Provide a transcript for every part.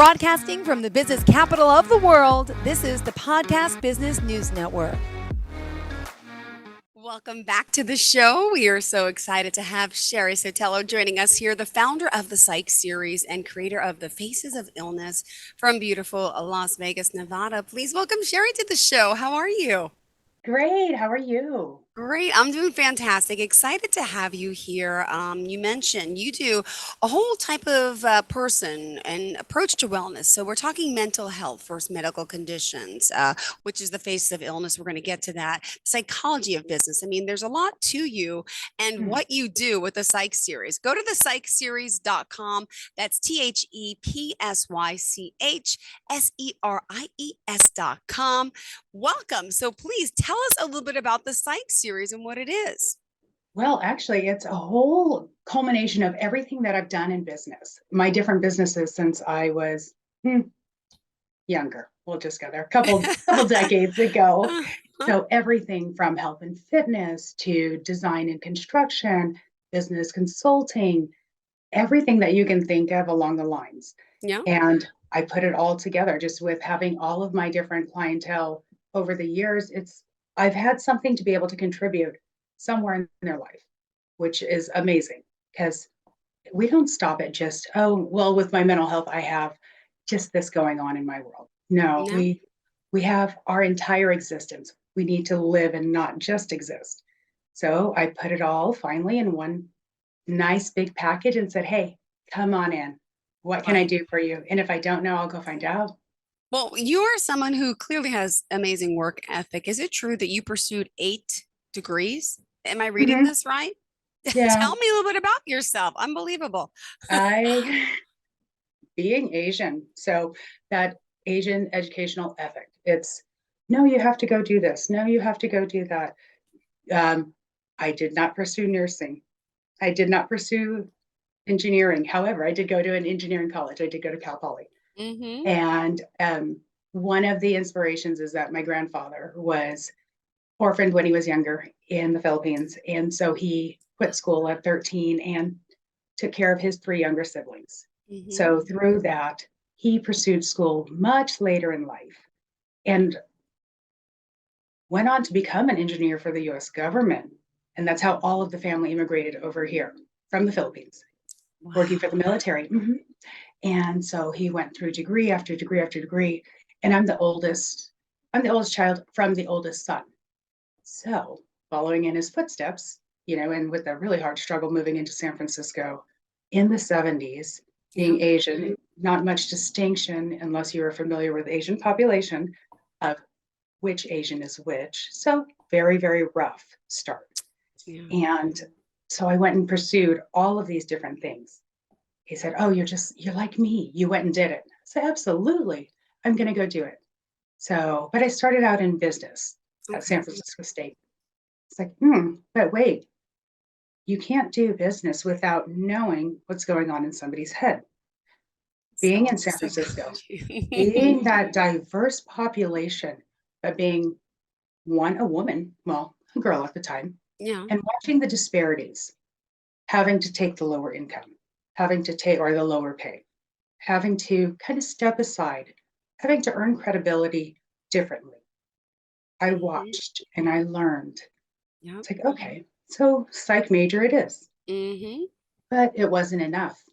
Broadcasting from the business capital of the world, this is the Podcast Business News Network. Welcome back to the show. We are so excited to have Cheri Sotelo joining us here, the founder of the Psych series and creator of the Faces of Illness from beautiful Las Vegas, Nevada. Please welcome Cheri to the show. How are you? Great. How are you? Great. I'm doing fantastic. Excited to have you here. You mentioned you do a whole type of person and approach to wellness. So we're talking mental health versus medical conditions, which is the face of illness. We're going to get to that. Psychology of business. I mean, there's a lot to you and Mm. what you do with the Psych series. Go to the psychseries.com. That's THEPSYCHSERIES.com. Welcome. So please tell us a little bit about the Psych series and what it is. Well, actually, it's a whole culmination of everything that I've done in business, my different businesses since I was younger. We'll just go there a couple decades ago. So everything from health and fitness to design and construction, business consulting, everything that you can think of along the lines. Yeah. And I put it all together just with having all of my different clientele over the years. I've had something to be able to contribute somewhere in their life, which is amazing because we don't stop at just, oh, well, with my mental health, I have just this going on in my world. No, Yeah. we have our entire existence. We need to live and not just exist. So I put it all finally in one nice big package and said, hey, come on in. What can I Right. do for you? And if I don't know, I'll go find out. Well, you are someone who clearly has amazing work ethic. Is it true that you pursued 8 degrees? Am I reading Hmm. this right? Yeah, Tell me a little bit about yourself. Unbelievable. I, being Asian, so that Asian educational ethic, it's no, you have to go do this. No, you have to go do that. Um, I did not pursue nursing. I did not pursue engineering. However, I did go to an engineering college. I did go to Cal Poly. Mm-hmm. And one of the inspirations is that my grandfather was orphaned when he was younger in the Philippines. And so he quit school at 13 and took care of his 3 younger siblings. Mm-hmm. So through that, he pursued school much later in life and went on to become an engineer for the US government. And that's how all of the family immigrated over here from the Philippines, working for the Wow. military. Mhm. And so he went through degree after degree after degree. And I'm the oldest. I'm the oldest child from the oldest son. So following in his footsteps, and with a really hard struggle moving into San Francisco in the 70s, Yeah. being Asian, not much distinction unless you are familiar with Asian population of which Asian is which. So very, very rough start. Yeah. And so I went and pursued all of these different things. He said, oh, you're like me. You went and did it. I said, absolutely. I'm going to go do it. So, but I started out in business at Okay. San Francisco State. It's like, but wait, you can't do business without knowing what's going on in somebody's head. Being So in San Francisco, being psychology. that diverse population, but being a woman, well, a girl at the time, Yeah. and watching the disparities, having to take the lower income, having to take or the lower pay, having to kind of step aside, having to earn credibility differently. I Mm-hmm. watched and I learned. Yep. It's like, okay, so psych major it is, Mm-hmm. but it wasn't enough.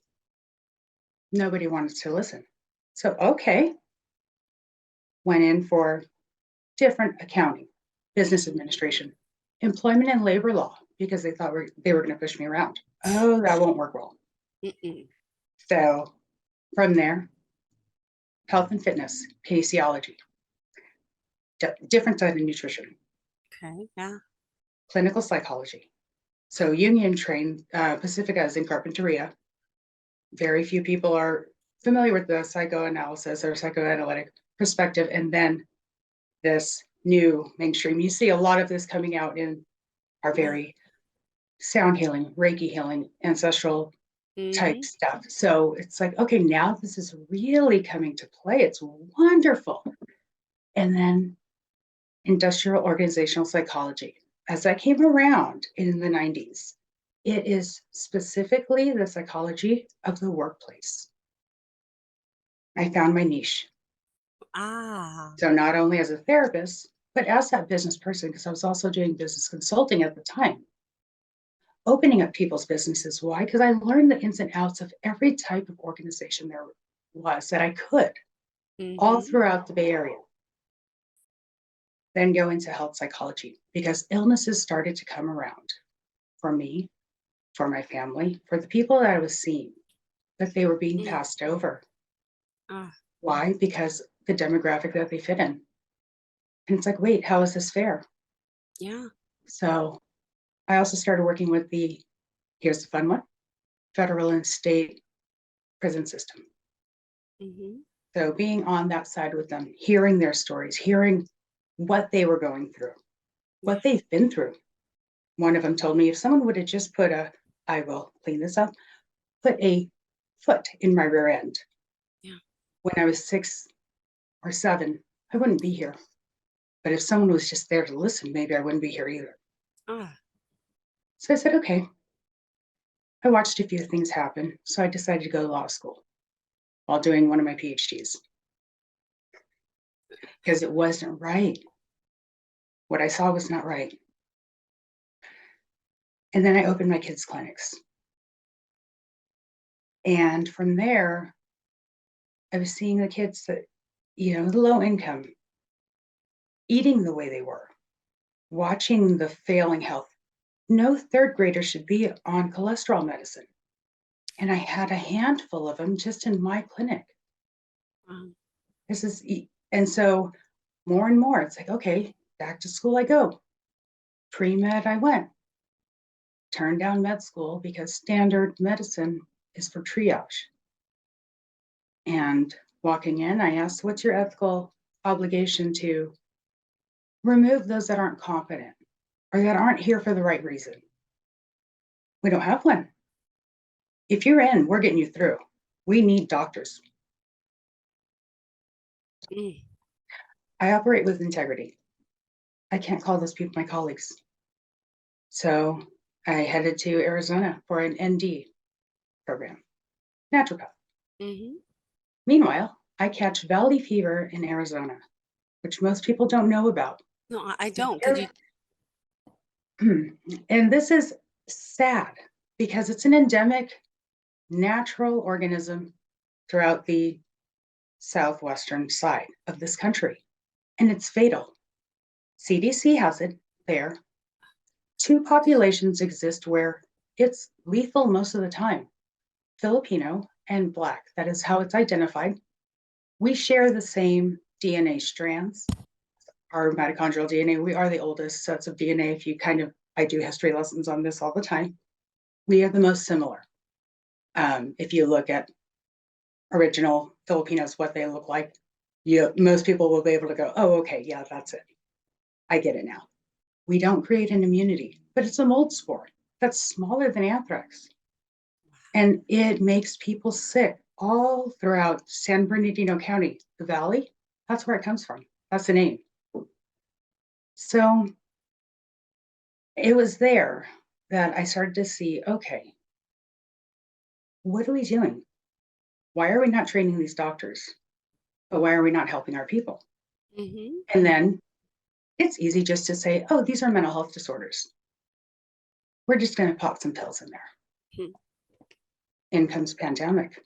Nobody wanted to listen. So, okay, went in for different accounting, business administration, employment and labor law, because they thought they were going to push me around. Oh, that won't work well. Mm-mm. So from there, health and fitness, kinesiology, different side of nutrition, Okay. Yeah. clinical psychology. So union trained, Pacifica is in carpinteria. Very few people are familiar with the psychoanalysis or psychoanalytic perspective. And then this new mainstream, you see a lot of this coming out in our Yeah. very sound healing, Reiki healing, ancestral type Mm-hmm. stuff. So it's like, okay, now this is really coming to play. It's wonderful. And then industrial organizational psychology. As that came around in the 90s, it is specifically the psychology of the workplace. I found my niche. Ah. So not only as a therapist, but as that business person, because I was also doing business consulting at the time, opening up people's businesses. Why? Because I learned the ins and outs of every type of organization there was that I could, all Mm-hmm. throughout the Bay Area. Then go into health psychology because illnesses started to come around for me, for my family, for the people that I was seeing, that they were being Mm. passed over. Ah. Why? Because the demographic that they fit in. And it's like, wait, how is this fair? Yeah. So I also started working with here's the fun one, federal and state prison system. Mm-hmm. So being on that side with them, hearing their stories, hearing what they were going through, Yeah. what they've been through. One of them told me if someone would have just I will clean this up, put a foot in my rear end Yeah. when I was 6 or 7, I wouldn't be here. But if someone was just there to listen, maybe I wouldn't be here either. Ah. So I said, okay. I watched a few things happen. So I decided to go to law school while doing one of my PhDs because it wasn't right. What I saw was not right. And then I opened my kids' clinics. And from there, I was seeing the kids that, the low income, eating the way they were, watching the failing health. No third grader should be on cholesterol medicine. And I had a handful of them just in my clinic. Um, This is, and so more and more, it's like, okay, back to school I go. Pre med, I went, turned down med school because standard medicine is for triage. And walking in, I asked, what's your ethical obligation to remove those that aren't competent or that aren't here for the right reason? We don't have one. If you're in, we're getting you through. We need doctors. mm. I operate with integrity. I can't call those people my colleagues. So I headed to Arizona for an ND program, naturopath. Mm-hmm. Meanwhile, I catch valley fever in Arizona, which most people don't know about. No, I don't. Could you? And this is sad because it's an endemic natural organism throughout the southwestern side of this country, and it's fatal. CDC has it there. Two populations exist where it's lethal most of the time, Filipino and Black. That is how it's identified. We share the same DNA strands, our mitochondrial DNA. We are the oldest sets of DNA. If you I do history lessons on this all the time. We are the most similar. If you look at original Filipinos, what they look like, most people will be able to go, oh, okay, yeah, that's it. I get it now. We don't create an immunity, but it's a mold spore that's smaller than anthrax. And it makes people sick all throughout San Bernardino County, the valley. That's where it comes from. That's the name. So it was there that I started to see, okay, what are we doing? Why are we not training these doctors? But why are we not helping our people? Mm-hmm. And then it's easy just to say, oh, these are mental health disorders. We're just going to pop some pills in there. Hmm. In comes pandemic.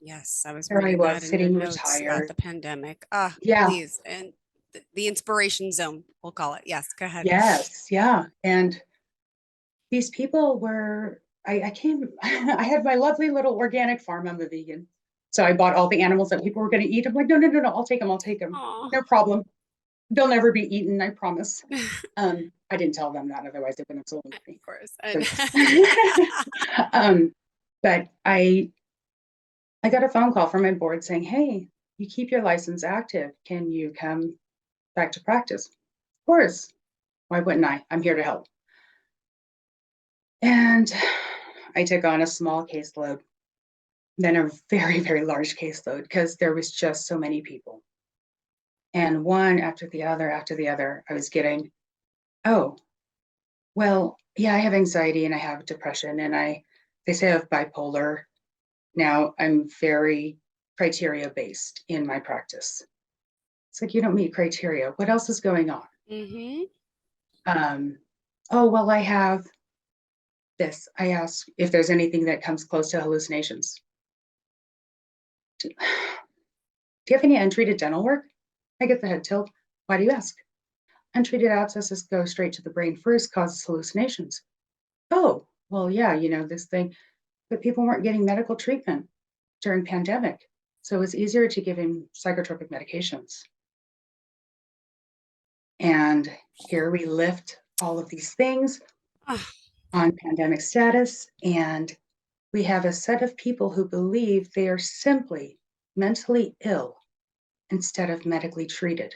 Yes, I was There I reading was that in your sitting notes about retired. the pandemic. Ah, Yeah, please. And the inspiration zone, we'll call it. Yes, go ahead. yes, yeah. And these people were, I came, I had my lovely little organic farm. I'm a vegan. So I bought all the animals that people were going to eat. I'm like, no, no, no, no, I'll take them. I'll take them. Oh, No problem. They'll never be eaten, I promise. I didn't tell them that, otherwise they wouldn't have sold them to me. of course. um, but I got a phone call from my board saying, hey, you keep your license active. Can you come back to practice? Of course. Why wouldn't I? I'm here to help. And I took on a small caseload, then a very, very large caseload because there was just so many people. And one after the other, I was getting, oh, well, yeah, I have anxiety and I have depression and they say I have bipolar. Now I'm very criteria based in my practice. It's like, you don't meet criteria. What else is going on? Mm-hmm. Um, oh, well, I have this. I ask if there's anything that comes close to hallucinations. Do you have any untreated dental work? I get the head tilt. Why do you ask? Untreated abscesses go straight to the brain first, causes hallucinations. Oh, well, yeah, this thing, but people weren't getting medical treatment during pandemic. So it was easier to give him psychotropic medications. And here we lift all of these things Ah, on pandemic status, and we have a set of people who believe they are simply mentally ill instead of medically treated.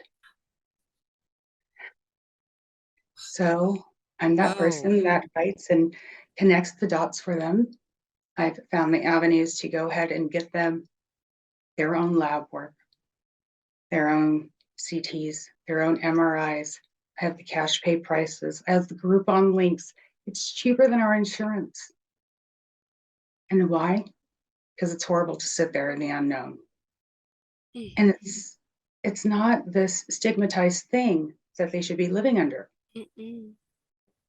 So I'm that whoa. person that fights and connects the dots for them. I've found the avenues to go ahead and get them their own lab work, their own CTs, their own MRIs. I have the cash pay prices. I have the Groupon links. It's cheaper than our insurance. And why? Because it's horrible to sit there in the unknown. And it's not this stigmatized thing that they should be living under. Mm-mm.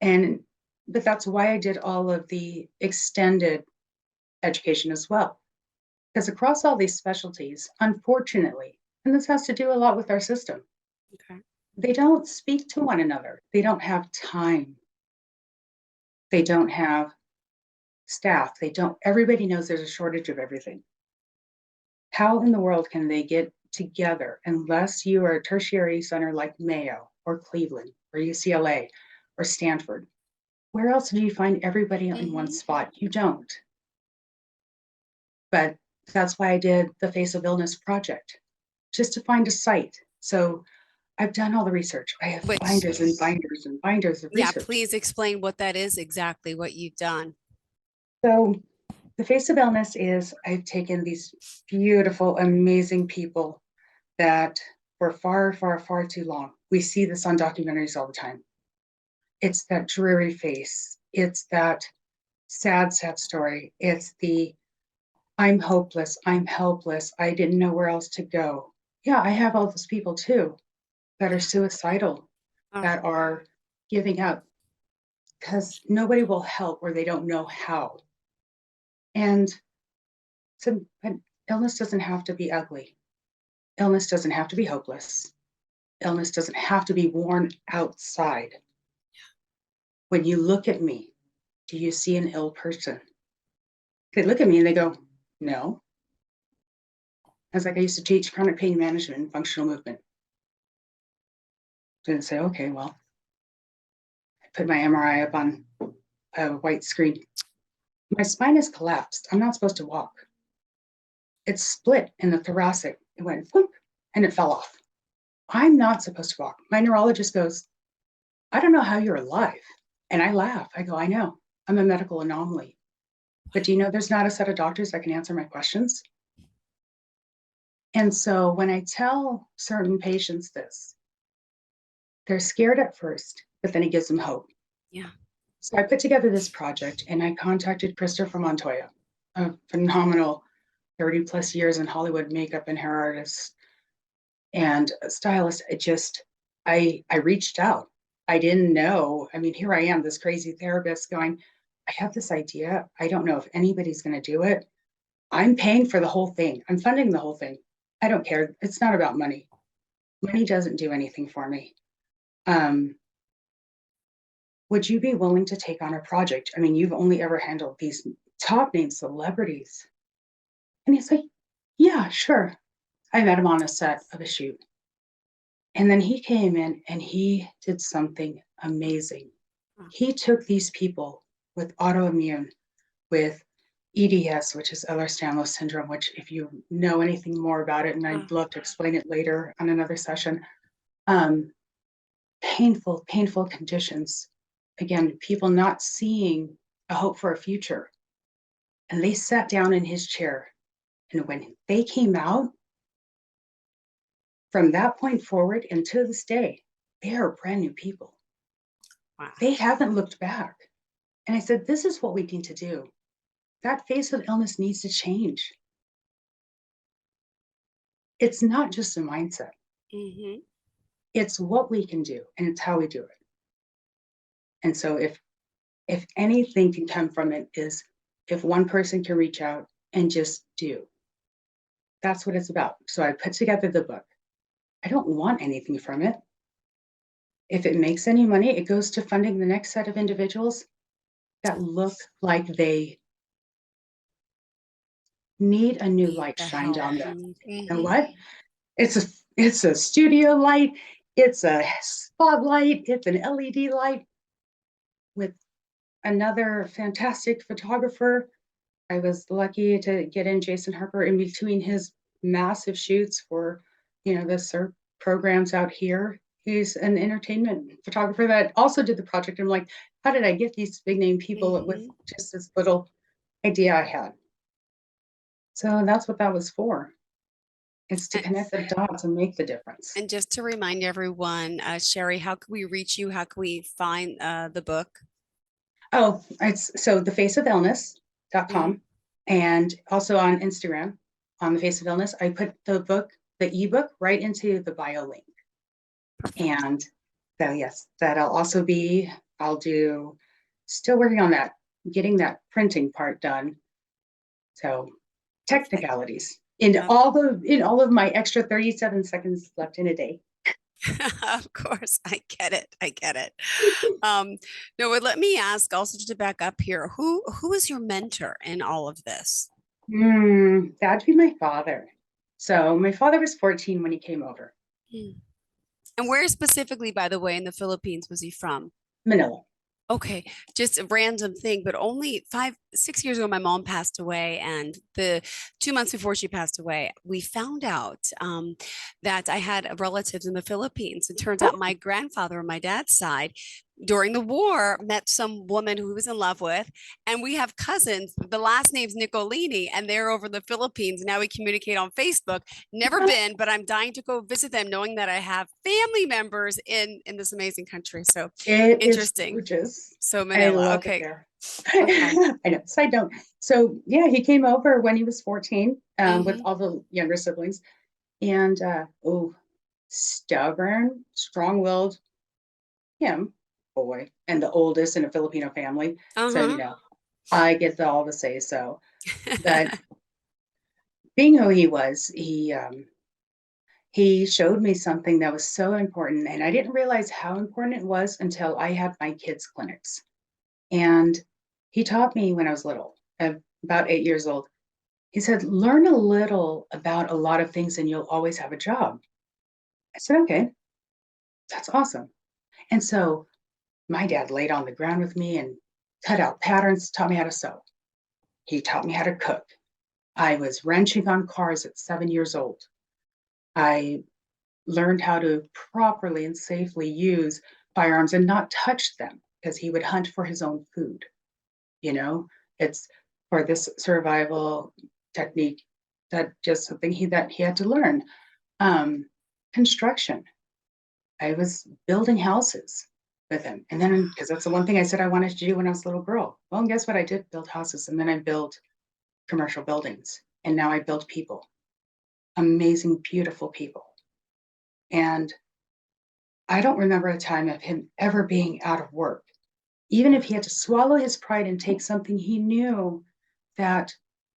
And but that's why I did all of the extended education as well. Because across all these specialties, unfortunately, and this has to do a lot with our system, Okay. they don't speak to one another. They don't have time. They don't have staff. They don't, everybody knows there's a shortage of everything. How in the world can they get together unless you are a tertiary center like Mayo or Cleveland or UCLA or Stanford? Where else do you find everybody in one Mm-hmm. spot? You don't. But that's why I did the Face of Illness project, just to find a site. So I've done all the research. I have Which, binders and binders and binders of yeah, research. please explain what that is exactly, what you've done. So the Face of Illness is I've taken these beautiful, amazing people that were far, far, far too long. We see this on documentaries all the time. It's that dreary face. It's that sad, sad story. It's the I'm hopeless. I'm helpless. I didn't know where else to go. Yeah, I have all those people too that are suicidal, Oh, that are giving up because nobody will help or they don't know how. And so, but illness doesn't have to be ugly. Illness doesn't have to be hopeless. Illness doesn't have to be worn outside. When you look at me, do you see an ill person? They look at me and they go, no. I was like, I used to teach chronic pain management and functional movement. So they say, okay, well, I put my MRI up on a white screen. My spine is collapsed. I'm not supposed to walk. It's split in the thoracic. It went whoop, and it fell off. I'm not supposed to walk. My neurologist goes, I don't know how you're alive. And I laugh. I go, I know. I'm a medical anomaly. But do you know there's not a set of doctors that can answer my questions? And so when I tell certain patients this, they're scared at first, but then it gives them hope. yeah. So I put together this project and I contacted Christopher Montoya, a phenomenal 30 plus years in Hollywood makeup and hair artist and stylist. I reached out. I didn't know. I mean, here I am, this crazy therapist going, I have this idea. I don't know if anybody's going to do it. I'm paying for the whole thing. I'm funding the whole thing. I don't care. It's not about money. Money doesn't do anything for me. Um, would you be willing to take on a project? I mean, you've only ever handled these top name celebrities. And he's like, yeah, sure. I met him on a set of a shoot. And then he came in and he did something amazing. Oh, He took these people with autoimmune, with EDS, which is Ehlers-Danlos syndrome, which if you know anything more about it, and oh, I'd love to explain it later on another session, um, painful, painful conditions. Again, people not seeing a hope for a future. And they sat down in his chair. And when they came out, from that point forward and to this day, they are brand new people. wow. They haven't looked back. And I said, this is what we need to do. That face of illness needs to change. it's not just a mindset. Hmm. It's what we can do and it's how we do it. And so if anything can come from it is if one person can reach out and just do. That's what it's about. So I put together the book. I don't want anything from it. If it makes any money, it goes to funding the next set of individuals that look like they need a new Need light the shined help. on them. You know Hmm. what? It's a studio light, it's a spotlight, it's an LED light with another fantastic photographer. I was lucky to get in Jason Harper in between his massive shoots for, the SERP programs out here. He's an entertainment photographer that also did the project. I'm like, how did I get these big name people with Hmm. just this little idea I had? So that's what that was for. It's to And, connect the dots and make the difference. and just to remind everyone, Cheri, how can we reach you? How can we find the book? Oh, it's so Hmm. thefaceofillness.com and also on Instagram on the Face of Illness. I put the ebook right into the bio link. Perfect. And so yes, that'll also be, I'll do still working on that, getting that printing part done. So Perfect. technicalities in all of my extra 37 seconds left in a day. Of course, I get it. I get it. Um, no, but let me ask also just to back up here, who is your mentor in all of this? That'd be my father. So my father was 14 when he came over. Hmm. And where specifically, by the way, in the Philippines was he from? Manila. Okay, just a random thing, but only 6 years ago, my mom passed away, and the 2 months before she passed away, we found out that I had relatives in the Philippines. It turns out my grandfather on my dad's side during the war met some woman who he was in love with, and we have cousins. The last name's Nicolini, and they're over in the Philippines. Now we communicate on Facebook. Never been, but I'm dying to go visit them, knowing that I have family members in this amazing country. So It is interesting. gorgeous. So I Manila. love it Okay. there. Okay. I know. Side note. So yeah, he came over when he was 14, with Hmm. all the younger siblings, and stubborn, strong-willed him, boy, and the oldest in a Filipino family. So Uh-huh. I get all the say so. But being who he was, he showed me something that was so important, and I didn't realize how important it was until I had my kids' clinics. And he taught me when I was little, about 8 years old. He said, learn a little about a lot of things and you'll always have a job. I said, okay, that's awesome. And so my dad laid on the ground with me and cut out patterns, taught me how to sew. He taught me how to cook. I was wrenching on cars at 7 years old. I learned how to properly and safely use firearms and not touch them because he would hunt for his own food. You know, it's for this survival technique that just something that he had to learn. Um, Construction. I was building houses with him. And then because that's the one thing I said I wanted to do when I was a little girl. Well, and guess what? I did build houses and then I built commercial buildings. And now I build people. Amazing, beautiful people. And I don't remember a time of him ever being out of work. Even if he had to swallow his pride and take something he knew that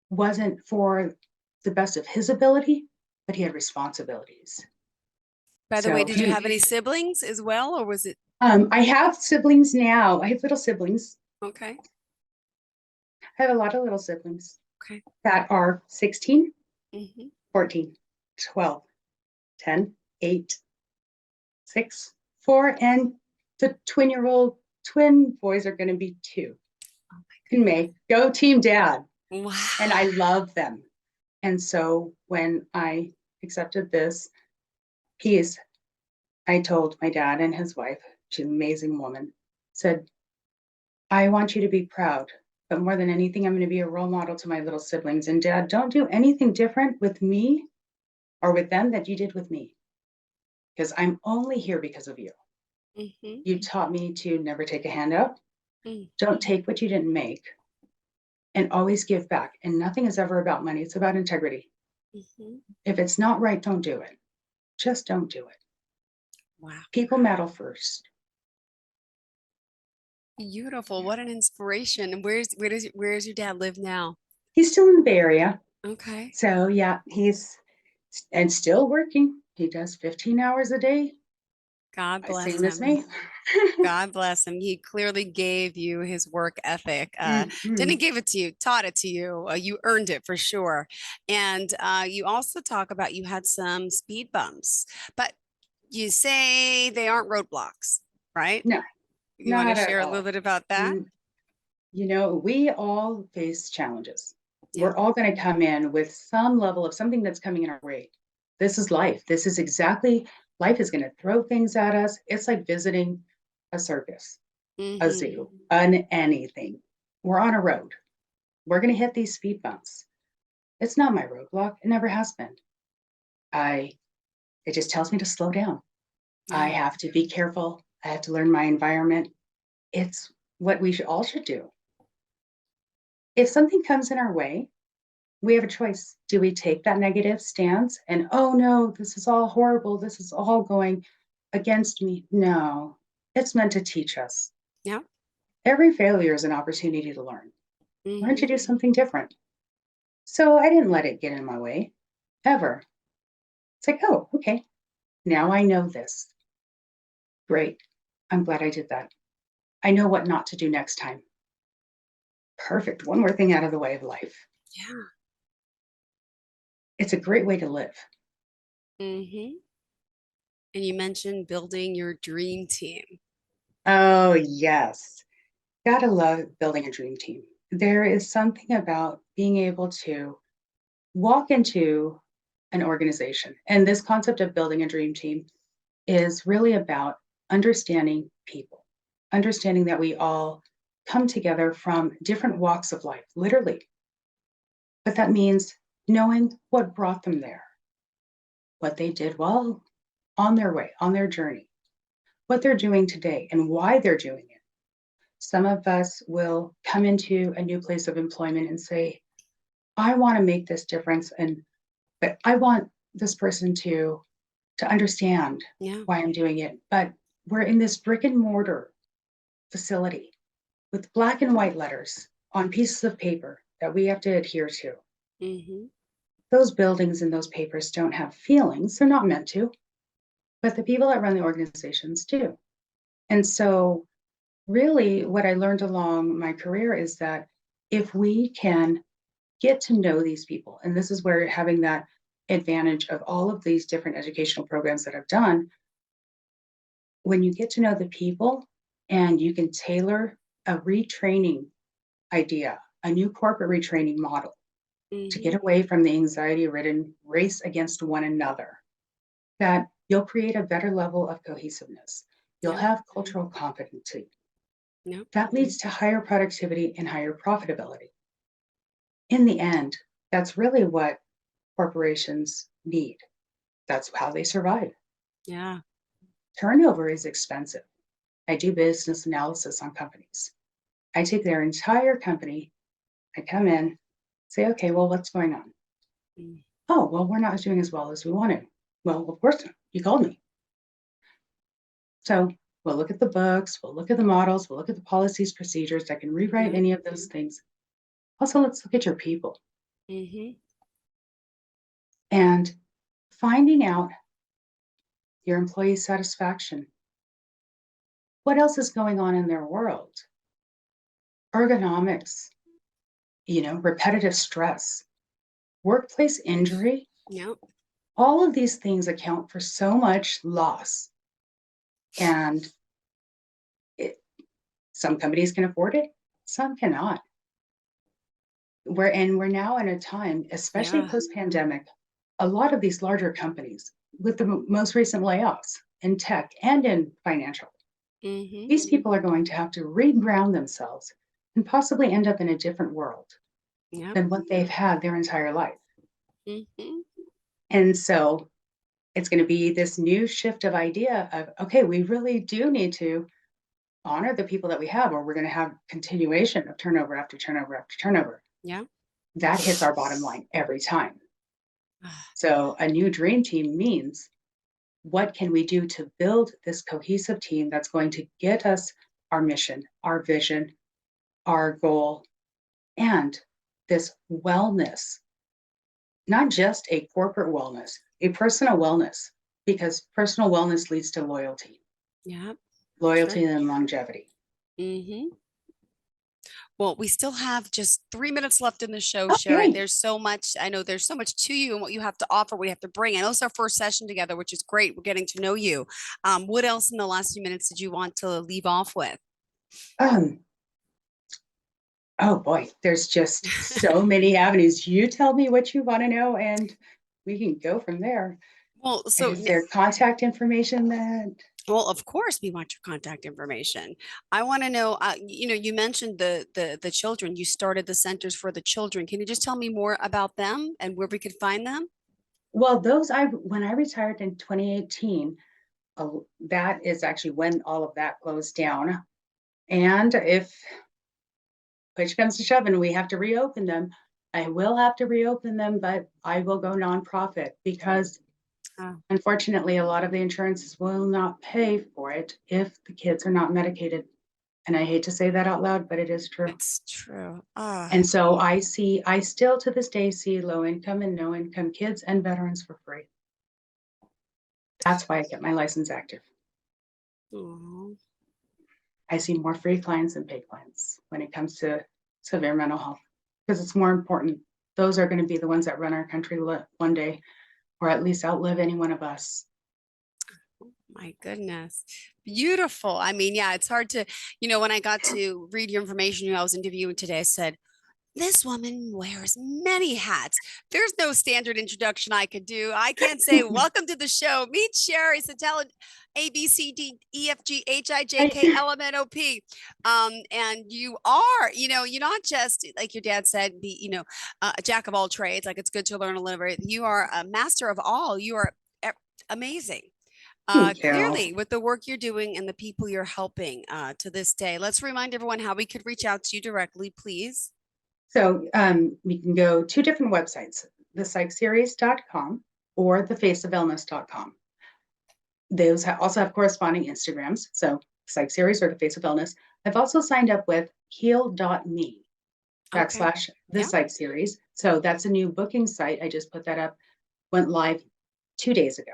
wasn't for the best of his ability, but he had responsibilities. By the way, So did you have any siblings as well, or was it I have siblings now. I have little siblings. okay? I have a lot of little siblings Okay. that are 16, Hmm. 14, 12, 10, 8, 6, 4, and the twin-year-old twin boys are going to be 2 in May. Go team dad. And I Wow. love them. And so when I accepted this piece, I told my dad and his wife, she's an amazing woman, said, I want you to be proud, but more than anything, I'm going to be a role model to my little siblings. And dad, don't do anything different with me or with them that you did with me, because I'm only here because of you. Hmm. You taught me to never take a handout, Mm. don't take what you didn't make, and always give back. And nothing is ever about money, it's about integrity. Mhm. If it's not right, don't do it. Just don't do it. Wow. People matter first. Beautiful. What an inspiration. And where does your dad live now? He's still in the Bay Area. Okay. So yeah, he's and still working. He does 15 hours a day, God bless same as him. me. God bless him. He clearly gave you his work ethic. Didn't Mhm. give it to you, taught it to you. You earned it for sure. And you also talk about you had some speed bumps, but you say they aren't roadblocks, right? No, You want to not at share a little all. bit about that? Mm, You know, we all face challenges. Yeah. We're all going to come in with some level of something that's coming in our way. This is life. This is exactly life is going to throw things at us. It's like visiting a circus, a Mm-hmm. zoo, anything. We're on a road. We're going to hit these speed bumps. It's not my roadblock. It never has been. I it just tells me to slow down. I Yeah. have to be careful. I have to learn my environment. It's what we all should do. If something comes in our way, we have a choice. Do we take that negative stance and, oh no, this is all horrible. This is all going against me? No, it's meant to teach us. Yeah. Every failure is an opportunity to learn to Mm-hmm. do something different. So I didn't let it get in my way ever. It's like, oh, okay, now I know this. Great. I'm glad I did that. I know what not to do next time. Perfect. One more thing out of the way of life. Yeah. It's a great way to live. Mm-hmm. And you mentioned building your dream team. Oh, yes. Gotta love building a dream team. There is something about being able to walk into an organization. And this concept of building a dream team is really about understanding people, understanding that we all come together from different walks of life, literally. But that means knowing what brought them there, what they did while on their way, on their journey, what they're doing today, and why they're doing it. Some of us will come into a new place of employment and say, I want to make this difference, and but I want this person to understand Yeah. why I'm doing it. But we're in this brick and mortar facility with black and white letters on pieces of paper that we have to adhere to. Mm-hmm. Those buildings and those papers don't have feelings. They're not meant to, but the people that run the organizations do. And so, really, what I learned along my career is that if we can get to know these people, and this is where having that advantage of all of these different educational programs that I've done, when you get to know the people and you can tailor a retraining idea, a new corporate retraining model to Mm-hmm. get away from the anxiety ridden race against one another, that you'll create a better level of cohesiveness. You'll Yeah. have cultural competency. Yeah. That leads to higher productivity and higher profitability. In the end, that's really what corporations need. That's how they survive. Yeah. Turnover is expensive. I do business analysis on companies. I take their entire company, I come in, say, okay, well, what's going on? Mm. Oh, well, we're not doing as well as we want to. Well, of course, not. You called me. So we'll look at the books, we'll look at the models, we'll look at the policies, procedures. I can rewrite Yeah. any of those things. Also, let's look at your people Mm-hmm. and finding out your employee satisfaction. What else is going on in their world? Ergonomics, repetitive stress, workplace injury. Yeah. All of these things account for so much loss. And it, some companies can afford it, some cannot. We're now in a time, especially Yeah. post-pandemic, a lot of these larger companies with the most recent layoffs in tech and in financial, Mm-hmm. these people are going to have to reground themselves and possibly end up in a different world Yeah. than what they've had their entire life. Mm-hmm. And so it's going to be this new shift of idea of, okay, we really do need to honor the people that we have, or we're going to have continuation of turnover after turnover after turnover. Yeah. That hits our bottom line every time. So a new dream team means, what can we do to build this cohesive team that's going to get us our mission, our vision, our goal, and this wellness, not just a corporate wellness, a personal wellness, because personal wellness leads to loyalty, Yeah, sure. and longevity. Hmm. Well, we still have just 3 minutes left in the show, Cheri. Okay. There's so much. I know there's so much to you and what you have to offer, what you have to bring. I know it's our first session together, which is great. We're getting to know you. What else in the last few minutes did you want to leave off with? Um, oh boy, there's just so many avenues. You tell me what you want to know and we can go from there. Well, so Is there contact information that well, of course, we want your contact information. I want to know. You mentioned the children. You started the centers for the children. Can you just tell me more about them and where we could find them? well, those I when I retired in 2018, that is actually when all of that closed down. And if push comes to shove and we have to reopen them, I will have to reopen them, but I will go nonprofit because Oh, unfortunately, a lot of the insurances will not pay for it if the kids are not medicated. And I hate to say that out loud, but it is true. it's true. Ah, And so I still to this day see low income and no income kids and veterans for free. That's why I kept my license active. oh, I see more free clients than paid clients when it comes to severe mental health because it's more important. Those are going to be the ones that run our country one day, or at least outlive any one of us. my goodness. Beautiful. I mean, yeah, it's hard to, when I got to read your information, I was interviewing today, I said, this woman wears many hats. There's no standard introduction I could do. I can't say, welcome to the show. Meet Cheri Sotelo, A, B, C, D, E, F, G, H, I, J, K, L, M, N, O, P. And you are, you're not just, like your dad said, a jack of all trades. Like it's good to learn a little bit. You are a master of all. You are amazing. Thank you. Clearly, with the work you're doing and the people you're helping to this day. Let's remind everyone how we could reach out to you directly, please. So we can go two different websites, thepsychseries.com or thefaceofillness.com. Those also have corresponding Instagrams. So Psych Series or the Face of Illness. I've also signed up with heal.me Okay. / the Yeah. Psych Series. So that's a new booking site. I just put that up, went live 2 days ago.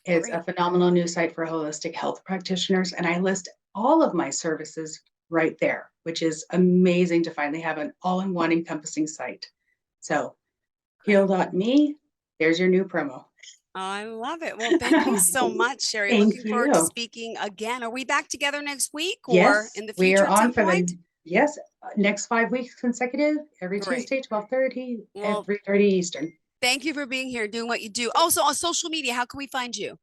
It's a Great. phenomenal new site for holistic health practitioners. And I list all of my services right there, which is amazing to finally have an all-in-one encompassing site. So Great. heal.me, there's your new promo. I love it. Well, thank you so much, Cheri. Thank Looking forward to you. speaking again. Are we back together next week or Yes, in the we future are at on some for point? the yes, next 5 weeks consecutive, every Great. Tuesday, 12:30 and Well, 3:30 Eastern. thank you for being here, doing what you do. Also, on social media, how can we find you?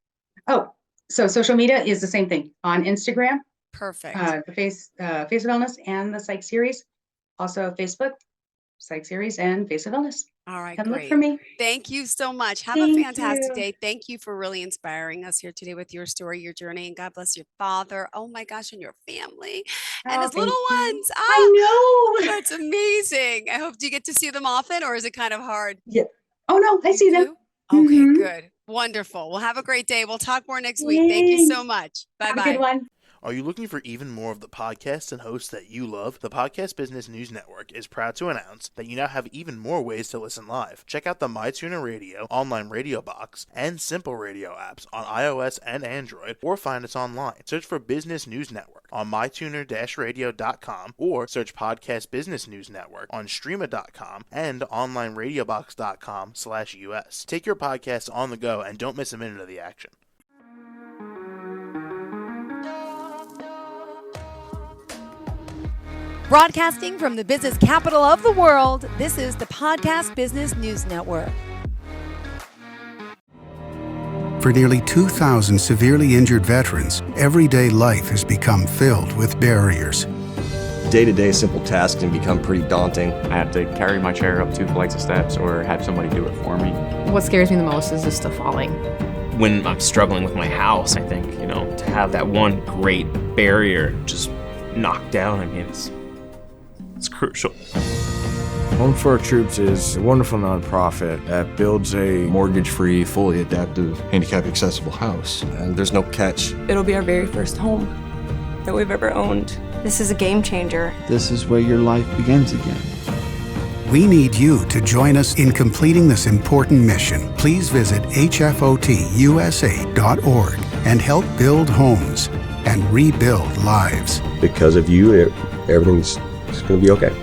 Oh, so social media is the same thing on Instagram, Perfect. the Face of Illness and the Psych Series. Also Facebook, Psych Series and Face of Illness. All right, Come look for great. me. Thank you so much. Have a Thank fantastic you. day. Thank you for really inspiring us here today with your story, your journey, and God bless your father. Oh my gosh, and your family and Oh, his little thank you. ones. I Ah, know. that's amazing. I hope, do you get to see them often or is it kind of hard? Yeah. Oh no, I You see them. do? Okay, Mm-hmm. good. Wonderful. Well, have a great day. We'll talk more next week. Thank you so Thanks. much. Bye Have a good bye. one. Are you looking for even more of the podcasts and hosts that you love? The Podcast Business News Network is proud to announce that you now have even more ways to listen live. Check out the MyTuner Radio, online radio box, and Simple Radio apps on iOS and Android, or find us online. Search for Business News Network on mytuner-radio.com or search Podcast Business News Network on streama.com and onlineradiobox.com/US. Take your podcast on the go and don't miss a minute of the action. Broadcasting from the business capital of the world, this is the Podcast Business News Network. For nearly 2,000 severely injured veterans, everyday life has become filled with barriers. Day-to-day simple tasks can become pretty daunting. I have to carry my chair up 2 flights of steps or have somebody do it for me. What scares me the most is just the falling. When I'm struggling with my house, I think, to have that one great barrier just knocked down, it's crucial. Home for Our Troops is a wonderful nonprofit that builds a mortgage-free, fully adaptive, handicap-accessible house. And there's no catch. It'll be our very first home that we've ever owned. This is a game changer. This is where your life begins again. We need you to join us in completing this important mission. Please visit hfotusa.org and help build homes and rebuild lives. Because of you, everything's going to be okay.